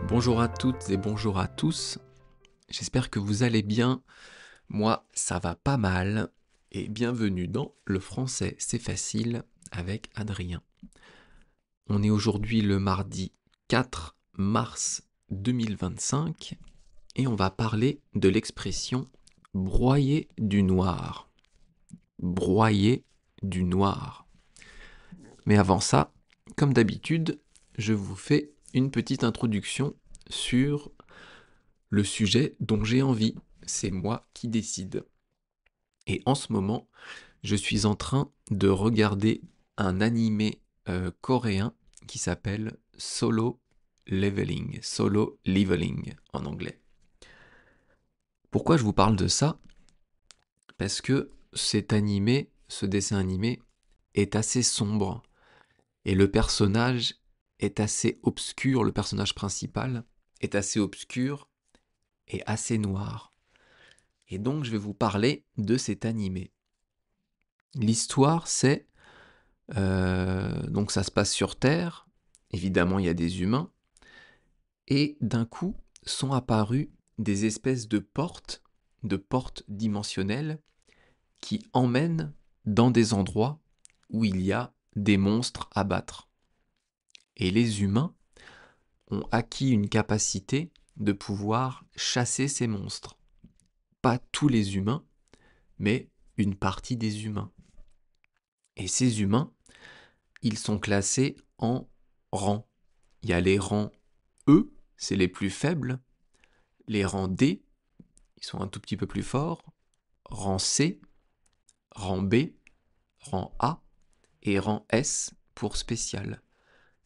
Bonjour à toutes et bonjour à tous, j'espère que vous allez bien, moi ça va pas mal, et bienvenue dans Le français c'est facile avec Adrien. On est aujourd'hui le mardi 4 mars 2025 et on va parler de l'expression broyer du noir. Broyer du noir. Mais avant ça, comme d'habitude, je vous fais une petite introduction sur le sujet dont j'ai envie. C'est moi qui décide. Et en ce moment, je suis en train de regarder un animé coréen qui s'appelle Solo Leveling en anglais. Pourquoi je vous parle de ça? Parce que ce dessin animé, est assez sombre et le personnage est assez obscur, le personnage principal est assez obscur et assez noir. Et donc je vais vous parler de cet animé. L'histoire c'est, donc ça se passe sur Terre, évidemment il y a des humains, et d'un coup sont apparues des espèces de portes dimensionnelles qui emmènent dans des endroits où il y a des monstres à battre. Et les humains ont acquis une capacité de pouvoir chasser ces monstres. Pas tous les humains, mais une partie des humains. Et ces humains, ils sont classés en rangs. Il y a les rangs E, c'est les plus faibles, les rangs D, ils sont un tout petit peu plus forts, rang C, rang B, rang A et rang S pour spécial.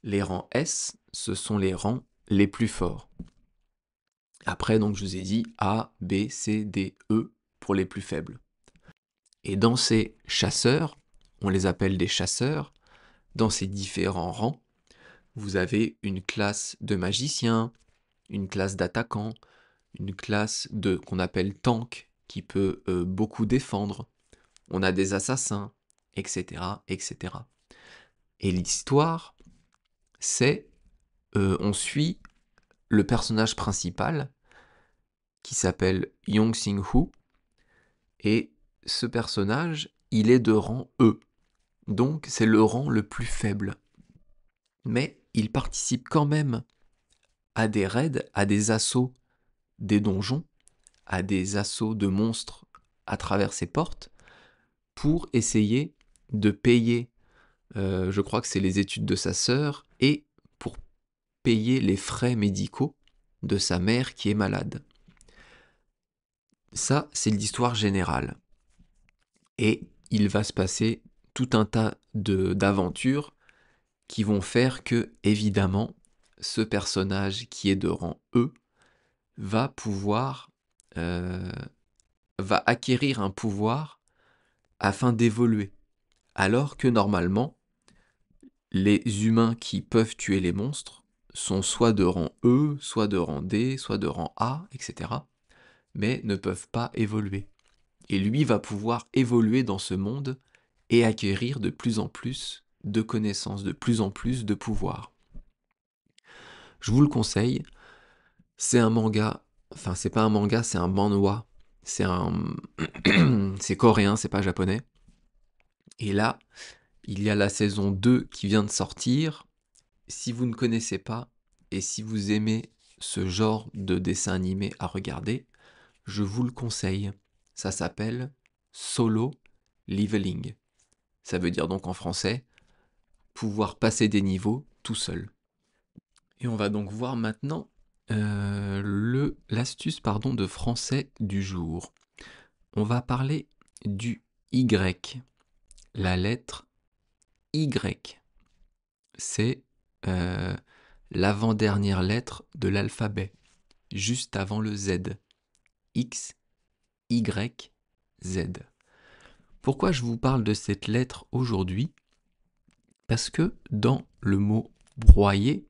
Les rangs S, ce sont les rangs les plus forts. Après, donc, je vous ai dit A, B, C, D, E pour les plus faibles. Et dans ces chasseurs, on les appelle des chasseurs, dans ces différents rangs, vous avez une classe de magiciens, une classe d'attaquants, une classe de qu'on appelle tank, qui peut beaucoup défendre. On a des assassins, etc., etc. Et l'histoire, c'est, on suit le personnage principal, qui s'appelle Yong Sing-hoo, et ce personnage, il est de rang E, donc c'est le rang le plus faible. Mais il participe quand même à des raids, à des assauts des donjons, à des assauts de monstres à travers ces portes, pour essayer de payer, je crois que c'est les études de sa sœur, et pour payer les frais médicaux de sa mère qui est malade. Ça, c'est l'histoire générale. Et il va se passer tout un tas d'aventures qui vont faire que, évidemment, ce personnage qui est de rang E va pouvoir, va acquérir un pouvoir afin d'évoluer. Alors que normalement, les humains qui peuvent tuer les monstres sont soit de rang E, soit de rang D, soit de rang A, etc. mais ne peuvent pas évoluer. Et lui va pouvoir évoluer dans ce monde et acquérir de plus en plus de connaissances, de plus en plus de pouvoir. Je vous le conseille, c'est un manga, enfin c'est pas un manga, c'est un manhwa, c'est un... c'est coréen, c'est pas japonais. Et là, il y a la saison 2 qui vient de sortir. Si vous ne connaissez pas, et si vous aimez ce genre de dessin animé à regarder, je vous le conseille. Ça s'appelle Solo Leveling. Ça veut dire donc en français pouvoir passer des niveaux tout seul. Et on va donc voir maintenant l'astuce de français du jour. On va parler du Y, la lettre Y. C'est l'avant-dernière lettre de l'alphabet, juste avant le Z. X, Y, Z. Pourquoi je vous parle de cette lettre aujourd'hui? Parce que dans le mot broyer,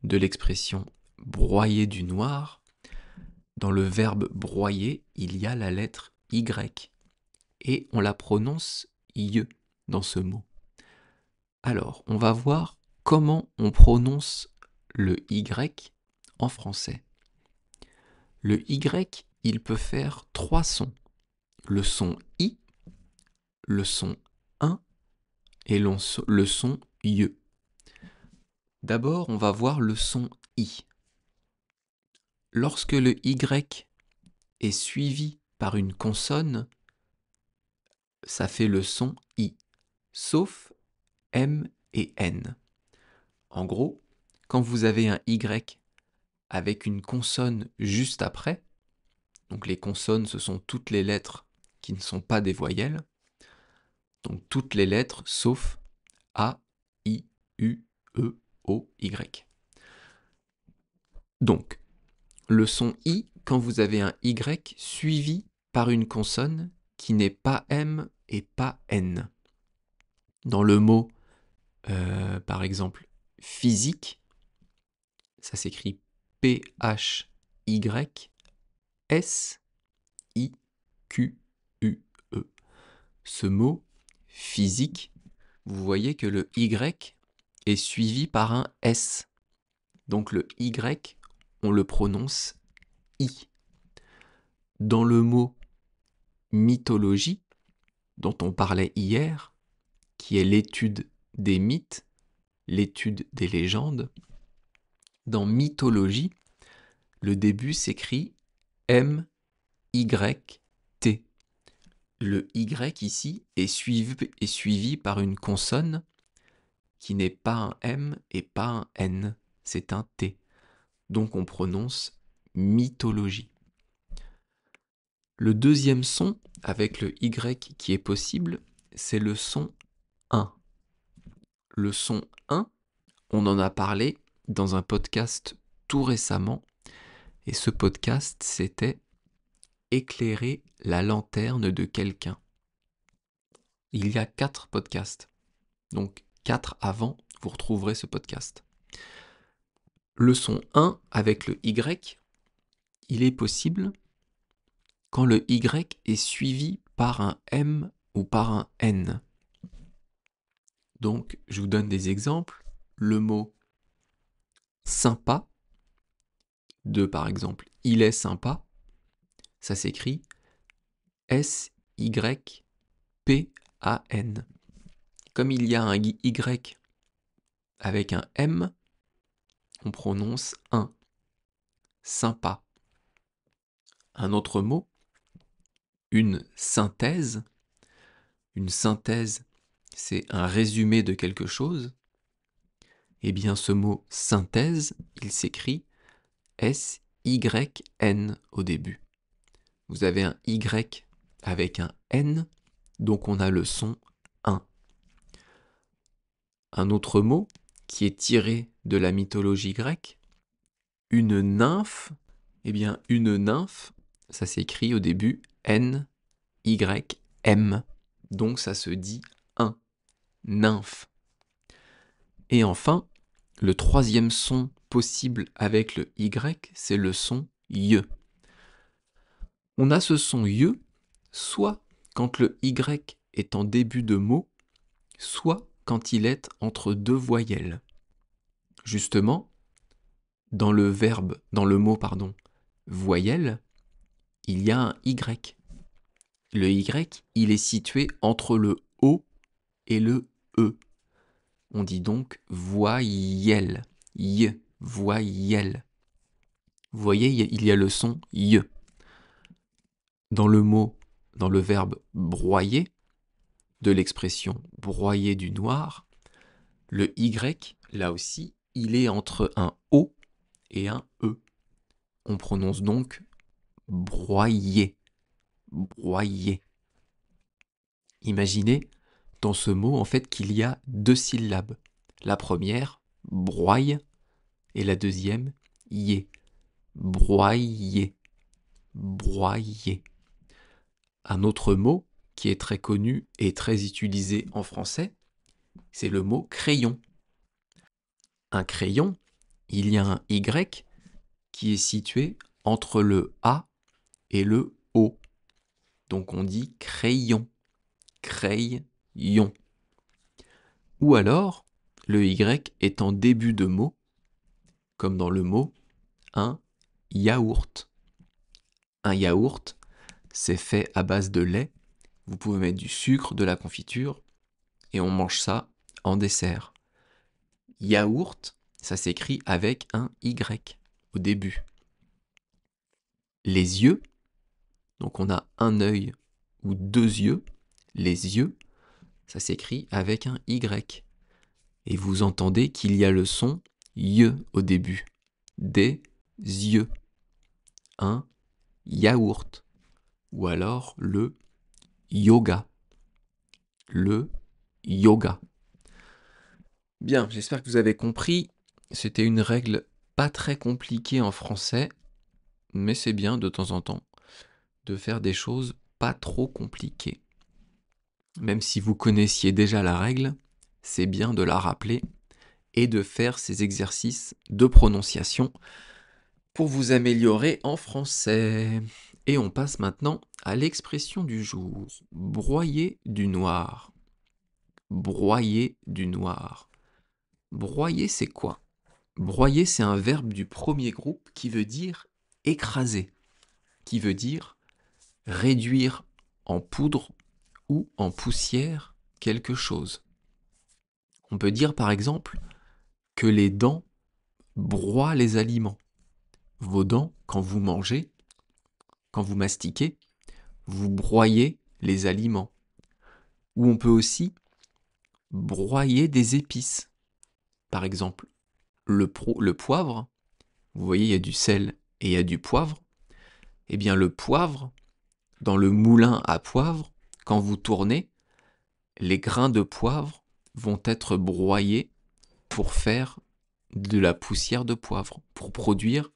de l'expression broyer du noir, dans le verbe broyer, il y a la lettre Y. Et on la prononce Y dans ce mot. Alors, on va voir comment on prononce le Y en français. Le Y, il peut faire 3 sons. Le son I, le son 1 et le son IE. D'abord, on va voir le son I. Lorsque le Y est suivi par une consonne, ça fait le son I, sauf M et N. En gros, quand vous avez un Y avec une consonne juste après, donc les consonnes, ce sont toutes les lettres qui ne sont pas des voyelles, donc toutes les lettres sauf A, I, U, E, O, Y. Donc, le son I, quand vous avez un Y suivi par une consonne qui n'est pas M et pas N. Dans le mot, par exemple, physique, ça s'écrit P-H-Y-S-I-Q-U-E. Ce mot, physique, vous voyez que le Y est suivi par un S. Donc le Y, on le prononce I. Dans le mot mythologie, dont on parlait hier, qui est l'étude des mythes, l'étude des légendes, dans mythologie, le début s'écrit M-Y-T. Le Y ici est suivi par une consonne qui n'est pas un M et pas un N, c'est un T. Donc on prononce mythologie. Le deuxième son avec le Y qui est possible, c'est le son 1. Le son 1, on en a parlé dans un podcast tout récemment, et ce podcast, c'était éclairer la lanterne de quelqu'un. Il y a 4 podcasts, donc 4 avant, vous retrouverez ce podcast. Le son 1 avec le Y, il est possible quand le Y est suivi par un M ou par un N. Donc, je vous donne des exemples. Le mot sympa, de par exemple, il est sympa, ça s'écrit S-Y-P-A-N. Comme il y a un Y avec un M, on prononce un. Sympa. Un autre mot, une synthèse. Une synthèse, c'est un résumé de quelque chose. Eh bien, ce mot synthèse, il s'écrit S-Y-N au début. Vous avez un Y avec un N, donc on a le son 1. Un autre mot qui est tiré de la mythologie grecque, une nymphe. Eh bien, une nymphe, ça s'écrit au début N-Y-M. Donc ça se dit 1, nymphe. Et enfin, le troisième son possible avec le Y, c'est le son Y. On a ce son Y, soit quand le Y est en début de mot, soit quand il est entre deux voyelles. Justement, dans le mot, voyelle, il y a un Y. Le Y, il est situé entre le O et le E. On dit donc voyelle. Y, voyelle. Vous voyez, il y a le son Y. Dans le verbe broyer, de l'expression broyer du noir, le Y, là aussi, il est entre un O et un E. On prononce donc broyer. Broyer. Imaginez dans ce mot en fait qu'il y a 2 syllabes. La première, broye, et la deuxième, yé. Broyer. Broyer. Un autre mot qui est très connu et très utilisé en français, c'est le mot crayon. Un crayon, il y a un Y qui est situé entre le A et le O. Donc on dit crayon, crayon. Ou alors, le Y est en début de mot, comme dans le mot un yaourt. Un yaourt, c'est fait à base de lait. Vous pouvez mettre du sucre, de la confiture, et on mange ça en dessert. Yaourt, ça s'écrit avec un Y au début. Les yeux, donc on a un œil ou deux yeux. Les yeux, ça s'écrit avec un Y. Et vous entendez qu'il y a le son yeux au début. Des yeux. Un yaourt. Ou alors le yoga. Le yoga. Bien, j'espère que vous avez compris. C'était une règle pas très compliquée en français, mais c'est bien de temps en temps de faire des choses pas trop compliquées. Même si vous connaissiez déjà la règle, c'est bien de la rappeler et de faire ces exercices de prononciation pour vous améliorer en français. Et on passe maintenant à l'expression du jour. Broyer du noir. Broyer du noir. Broyer, c'est quoi? Broyer, c'est un verbe du premier groupe qui veut dire écraser, qui veut dire réduire en poudre ou en poussière quelque chose. On peut dire par exemple que les dents broient les aliments. Vos dents, quand vous mangez, quand vous mastiquez, vous broyez les aliments. Ou on peut aussi broyer des épices. Par exemple, le poivre, vous voyez, il y a du sel et il y a du poivre. Eh bien, le poivre, dans le moulin à poivre, quand vous tournez, les grains de poivre vont être broyés pour faire de la poussière de poivre, pour produire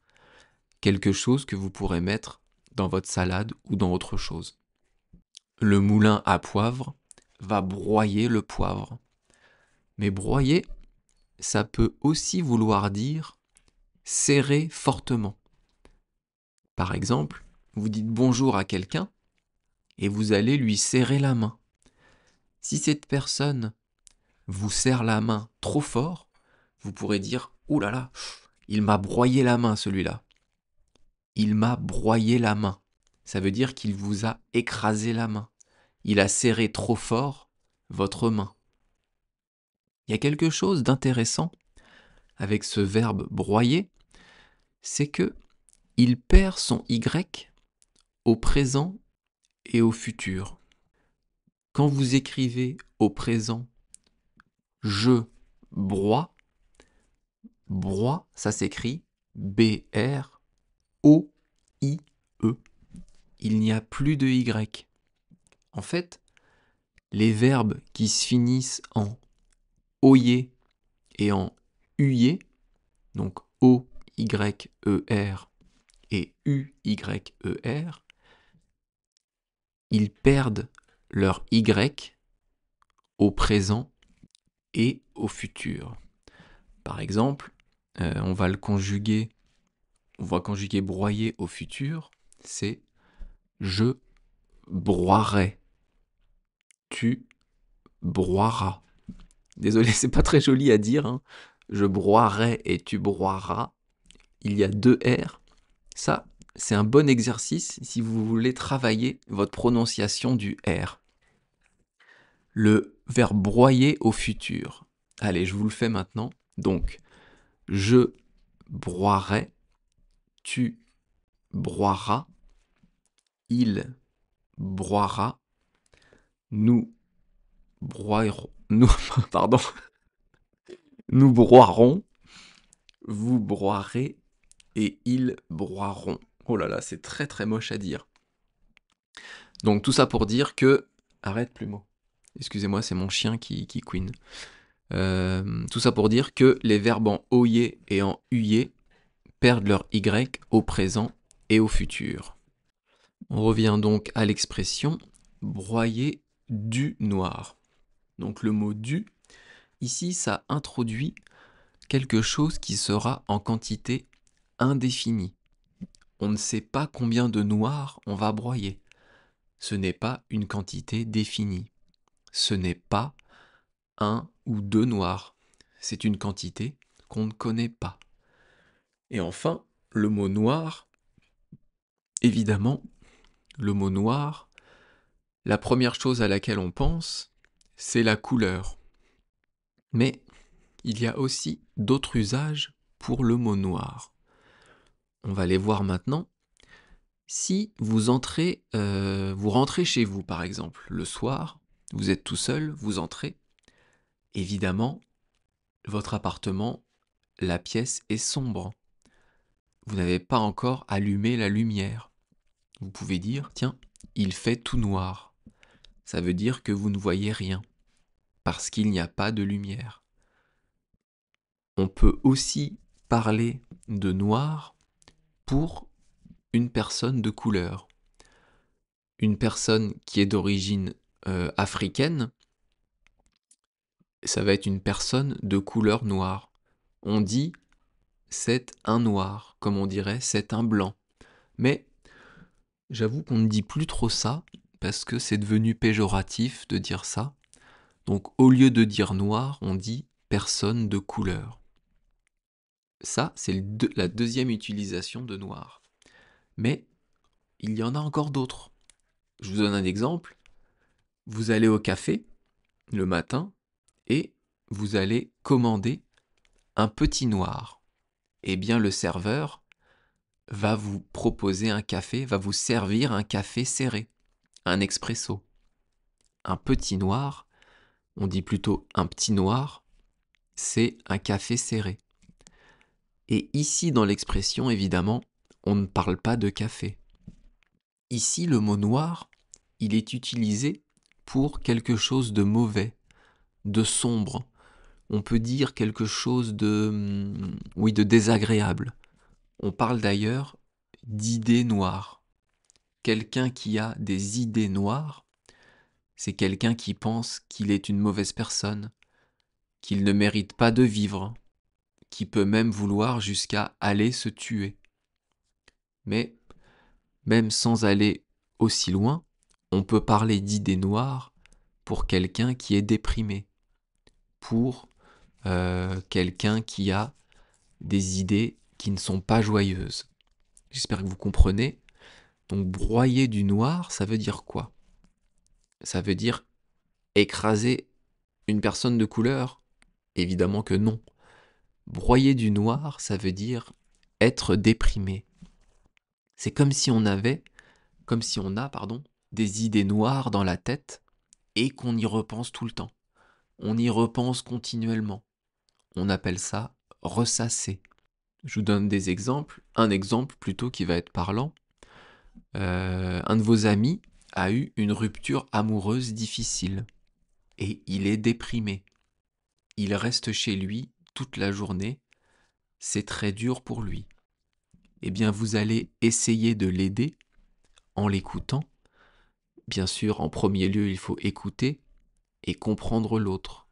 quelque chose que vous pourrez mettre dans votre salade ou dans autre chose. Le moulin à poivre va broyer le poivre. Mais broyer, ça peut aussi vouloir dire serrer fortement. Par exemple, vous dites bonjour à quelqu'un et vous allez lui serrer la main. Si cette personne vous serre la main trop fort, vous pourrez dire « Ouh là là, il m'a broyé la main celui-là. Il m'a broyé la main. » Ça veut dire qu'il vous a écrasé la main. Il a serré trop fort votre main. Il y a quelque chose d'intéressant avec ce verbe broyer, c'est que il perd son Y au présent et au futur. Quand vous écrivez au présent je broie, broie, ça s'écrit B-R-O-I-E. Il n'y a plus de Y. En fait, les verbes qui se finissent en oyer et en uyer, donc O-Y-E-R et U-Y-E-R, ils perdent leur Y au présent et au futur. Par exemple, on va conjuguer broyer au futur, c'est je broierai, tu broieras. Désolé, c'est pas très joli à dire, hein. Je broierai et tu broieras. Il y a deux R. Ça, c'est un bon exercice si vous voulez travailler votre prononciation du R. Le verbe broyer au futur. Allez, je vous le fais maintenant. Donc, je broierai, tu broieras, il broiera, nous broierons, nous, pardon, nous broierons, vous broierez et ils broieront. Oh là là, c'est très très moche à dire. Donc tout ça pour dire que... Arrête Plumeau. Excusez-moi, c'est mon chien qui couine. Tout ça pour dire que les verbes en oyer et en uyer perdent leur Y au présent et au futur. On revient donc à l'expression broyer du noir. Donc le mot du, ici, ça introduit quelque chose qui sera en quantité indéfinie. On ne sait pas combien de noir on va broyer. Ce n'est pas une quantité définie. Ce n'est pas un ou deux noirs. C'est une quantité qu'on ne connaît pas. Et enfin, le mot noir, évidemment, le mot noir, la première chose à laquelle on pense, c'est la couleur. Mais il y a aussi d'autres usages pour le mot noir. On va les voir maintenant. Si vous rentrez chez vous par exemple, le soir, vous êtes tout seul, vous entrez, évidemment, votre appartement, la pièce est sombre. Vous n'avez pas encore allumé la lumière. Vous pouvez dire, tiens, il fait tout noir. Ça veut dire que vous ne voyez rien, parce qu'il n'y a pas de lumière. On peut aussi parler de noir pour une personne de couleur. Une personne qui est d'origine africaine, ça va être une personne de couleur noire. On dit c'est un noir, comme on dirait c'est un blanc. Mais j'avoue qu'on ne dit plus trop ça, parce que c'est devenu péjoratif de dire ça. Donc au lieu de dire noir, on dit personne de couleur. Ça, c'est la deuxième utilisation de noir. Mais il y en a encore d'autres. Je vous donne un exemple. Vous allez au café le matin et vous allez commander un petit noir. Eh bien, le serveur va vous proposer un café, va vous servir un café serré, un expresso. Un petit noir, on dit plutôt un petit noir, c'est un café serré. Et ici, dans l'expression, évidemment, on ne parle pas de café. Ici, le mot noir, il est utilisé pour quelque chose de mauvais, de sombre. On peut dire quelque chose de désagréable. On parle d'ailleurs d'idées noires. Quelqu'un qui a des idées noires, c'est quelqu'un qui pense qu'il est une mauvaise personne, qu'il ne mérite pas de vivre, qui peut même vouloir jusqu'à aller se tuer. Mais même sans aller aussi loin, on peut parler d'idées noires pour quelqu'un qui est déprimé, pour quelqu'un qui a des idées qui ne sont pas joyeuses. J'espère que vous comprenez. Donc broyer du noir, ça veut dire quoi? Ça veut dire écraser une personne de couleur? Évidemment que non. Broyer du noir, ça veut dire être déprimé. C'est comme si on a, des idées noires dans la tête et qu'on y repense tout le temps. On y repense continuellement. On appelle ça ressasser. Je vous donne des exemples. Un exemple plutôt qui va être parlant. Un de vos amis a eu une rupture amoureuse difficile et il est déprimé. Il reste chez lui toute la journée. C'est très dur pour lui. Eh bien, vous allez essayer de l'aider en l'écoutant. Bien sûr, en premier lieu, il faut écouter et comprendre l'autre.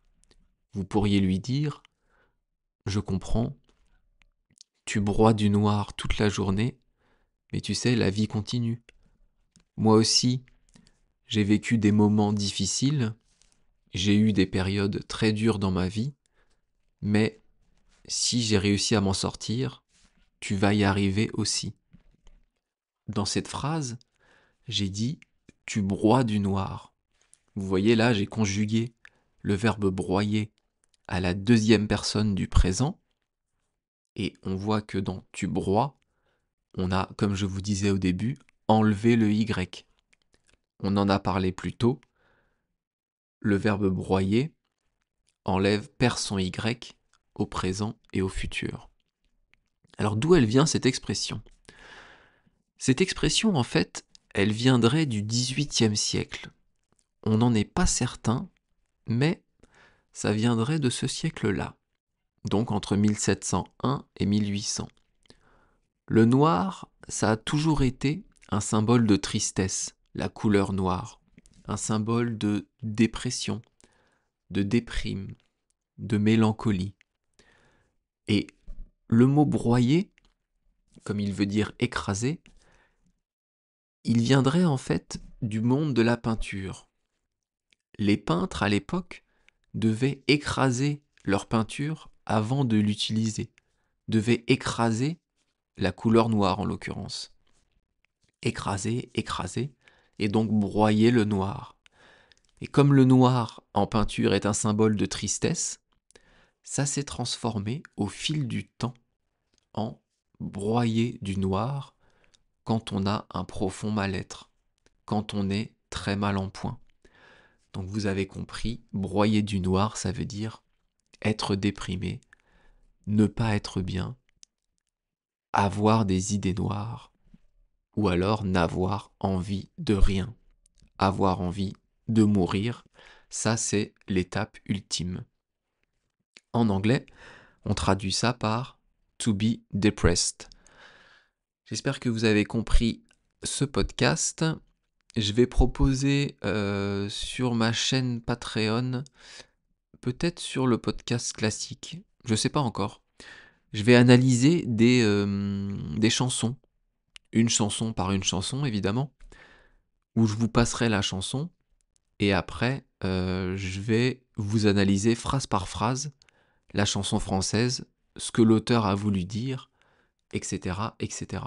Vous pourriez lui dire « Je comprends, tu broies du noir toute la journée, mais tu sais, la vie continue. Moi aussi, j'ai vécu des moments difficiles, j'ai eu des périodes très dures dans ma vie, mais si j'ai réussi à m'en sortir, tu vas y arriver aussi. » Dans cette phrase, j'ai dit « tu broies du noir ». Vous voyez là, j'ai conjugué le verbe broyer à la deuxième personne du présent, et on voit que dans tu broies, on a, comme je vous disais au début, enlevé le Y. On en a parlé plus tôt. Le verbe broyer perd son Y au présent et au futur. Alors d'où elle vient cette expression? Cette expression, en fait, elle viendrait du XVIIIe siècle. On n'en est pas certain, mais ça viendrait de ce siècle-là, donc entre 1701 et 1800. Le noir, ça a toujours été un symbole de tristesse, la couleur noire, un symbole de dépression, de déprime, de mélancolie. Et le mot broyer, comme il veut dire écraser, il viendrait en fait du monde de la peinture. Les peintres à l'époque devaient écraser leur peinture avant de l'utiliser, devaient écraser la couleur noire en l'occurrence. Écraser, écraser, et donc broyer le noir. Et comme le noir en peinture est un symbole de tristesse, ça s'est transformé au fil du temps en broyer du noir quand on a un profond mal-être, quand on est très mal en point. Donc vous avez compris, broyer du noir, ça veut dire être déprimé, ne pas être bien, avoir des idées noires, ou alors n'avoir envie de rien, avoir envie de mourir, ça c'est l'étape ultime. En anglais, on traduit ça par to be depressed. J'espère que vous avez compris ce podcast. Je vais proposer sur ma chaîne Patreon, peut-être sur le podcast classique, je ne sais pas encore. Je vais analyser des chansons, une chanson par une chanson évidemment, où je vous passerai la chanson, et après je vais vous analyser phrase par phrase la chanson française, ce que l'auteur a voulu dire, etc., etc.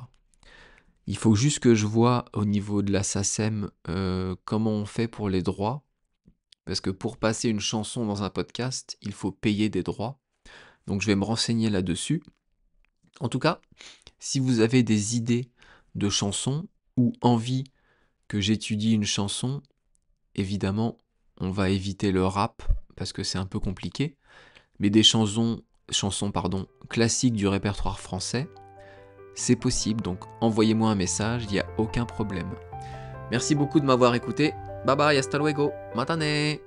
Il faut juste que je vois au niveau de la SACEM comment on fait pour les droits, parce que pour passer une chanson dans un podcast, il faut payer des droits. Donc je vais me renseigner là-dessus. En tout cas, si vous avez des idées de chansons ou envie que j'étudie une chanson, évidemment, on va éviter le rap parce que c'est un peu compliqué, mais des chansons classiques du répertoire français, c'est possible, donc envoyez-moi un message, il n'y a aucun problème. Merci beaucoup de m'avoir écouté. Bye bye, hasta luego, matane.